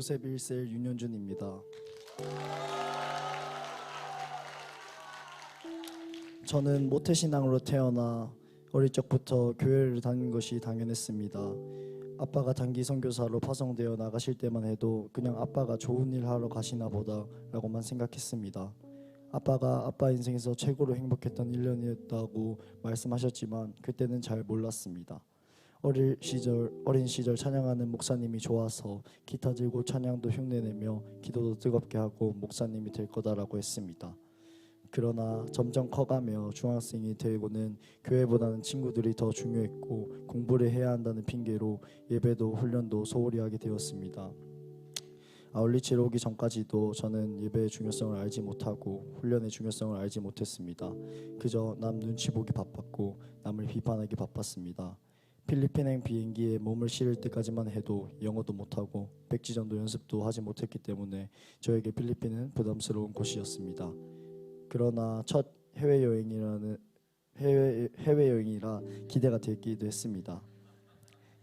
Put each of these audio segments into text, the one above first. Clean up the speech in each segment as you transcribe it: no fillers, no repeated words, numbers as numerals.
요셉 1세 윤현준입니다. 저는 모태신앙으로 태어나 어릴 적부터 교회를 다닌 것이 당연했습니다. 아빠가 단기 선교사로 파송되어 나가실 때만 해도 그냥 아빠가 좋은 일 하러 가시나 보다 라고만 생각했습니다. 아빠가 아빠 인생에서 최고로 행복했던 1년이었다고 말씀하셨지만 그때는 잘 몰랐습니다. 어린 시절 찬양하는 목사님이 좋아서 기타 들고 찬양도 흉내내며 기도도 뜨겁게 하고 목사님이 될 거다라고 했습니다. 그러나 점점 커가며 중학생이 되고는 교회보다는 친구들이 더 중요했고 공부를 해야 한다는 핑계로 예배도 훈련도 소홀히 하게 되었습니다. 아울리치로 오기 전까지도 저는 예배의 중요성을 알지 못하고 훈련의 중요성을 알지 못했습니다. 그저 남 눈치 보기 바빴고 남을 비판하기 바빴습니다. 필리핀행 비행기에 몸을 실을 때까지만 해도 영어도 못하고 백지전도 연습도 하지 못했기 때문에 저에게 필리핀은 부담스러운 곳이었습니다. 그러나 첫 해외여행이라 기대가 되기도 했습니다.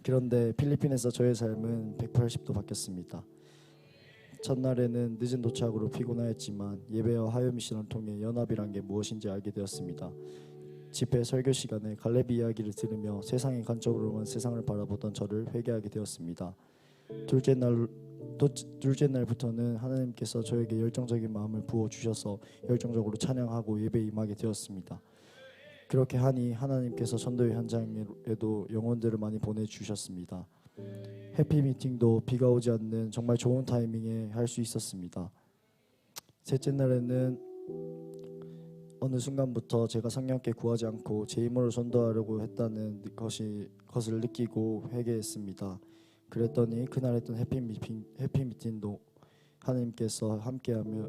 그런데 필리핀에서 저의 삶은 180도 바뀌었습니다. 첫날에는 늦은 도착으로 피곤하였지만 예배와 화요 미션을 통해 연합이란 게 무엇인지 알게 되었습니다. 집회 설교 시간에 갈렙 이야기를 들으며 세상의 관점으로만 세상을 바라보던 저를 회개하게 되었습니다. 둘째 날부터는 하나님께서 저에게 열정적인 마음을 부어주셔서 열정적으로 찬양하고 예배에 임하게 되었습니다. 그렇게 하니 하나님께서 전도의 현장에도 영혼들을 많이 보내주셨습니다. 해피미팅도 비가 오지 않는 정말 좋은 타이밍에 할 수 있었습니다. 셋째 날에는 어느 순간부터 제가 성령께 구하지 않고 제 힘으로 전도하려고 했다는 것을 느끼고 회개했습니다. 그랬더니 그날 했던 해피미팅도 하나님께서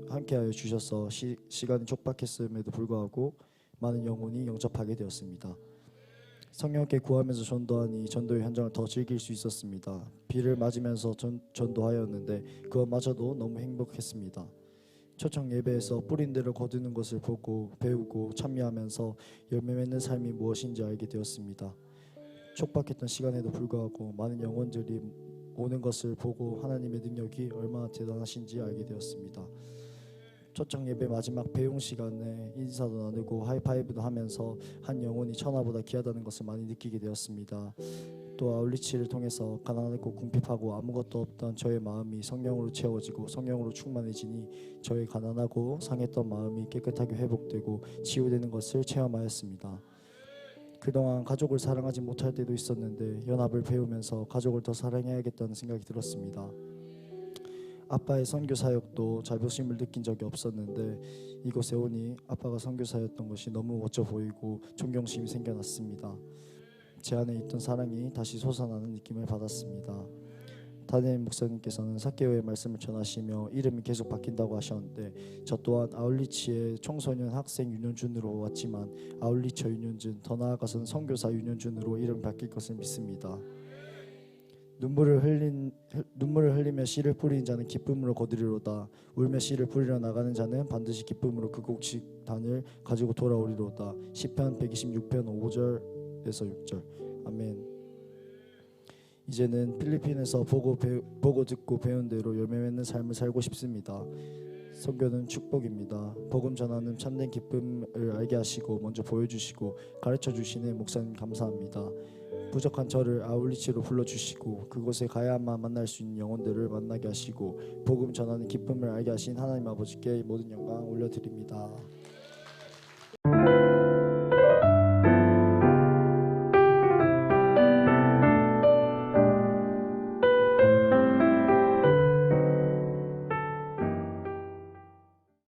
함께하여 주셔서 시간이 촉박했음에도 불구하고 많은 영혼이 영접하게 되었습니다. 성령께 구하면서 전도하니 전도의 현장을 더 즐길 수 있었습니다. 비를 맞으면서 전도하였는데 그것마저도 너무 행복했습니다. 초청 예배에서 뿌린 대로 거두는 것을 보고 배우고 참여하면서 열매 맺는 삶이 무엇인지 알게 되었습니다. 촉박했던 시간에도 불구하고 많은 영혼들이 오는 것을 보고 하나님의 능력이 얼마나 대단하신지 알게 되었습니다. 초청 예배 마지막 배웅 시간에 인사도 나누고 하이파이브도 하면서 한 영혼이 천하보다 귀하다는 것을 많이 느끼게 되었습니다. 또 아울리치를 통해서 가난하고 궁핍하고 아무것도 없던 저의 마음이 성령으로 채워지고 성령으로 충만해지니 저의 가난하고 상했던 마음이 깨끗하게 회복되고 치유되는 것을 체험하였습니다. 그동안 가족을 사랑하지 못할 때도 있었는데 연합을 배우면서 가족을 더 사랑해야겠다는 생각이 들었습니다. 아빠의 선교 사역도 자부심을 느낀 적이 없었는데 이곳에 오니 아빠가 선교사였던 것이 너무 멋져 보이고 존경심이 생겨났습니다. 제 안에 있던 사랑이 다시 솟아나는 느낌을 받았습니다. 담임 목사님께서는 삭개오의 말씀을 전하시며 이름이 계속 바뀐다고 하셨는데 저 또한 아울리치의 청소년 학생 윤현준으로 왔지만 아울리처 윤현준, 더 나아가서는 선교사 윤현준으로 이름이 바뀔 것을 믿습니다. 눈물을 흘리며 씨를 뿌리는 자는 기쁨으로 거두리로다. 울며 씨를 뿌리러 나가는 자는 반드시 기쁨으로 그 곡식단을 가지고 돌아오리로다. 시편 126편 5절에서 6절. 아멘. 이제는 필리핀에서 보고 듣고 배운 대로 열매 맺는 삶을 살고 싶습니다. 선교는 축복입니다. 복음 전하는 참된 기쁨을 알게 하시고 먼저 보여주시고 가르쳐 주시는 목사님 감사합니다. 부족한 저를 아울리치로 불러주시고 그곳에 가야만 만날 수 있는 영혼들을 만나게 하시고 복음 전하는 기쁨을 알게 하신 하나님 아버지께 모든 영광 올려드립니다.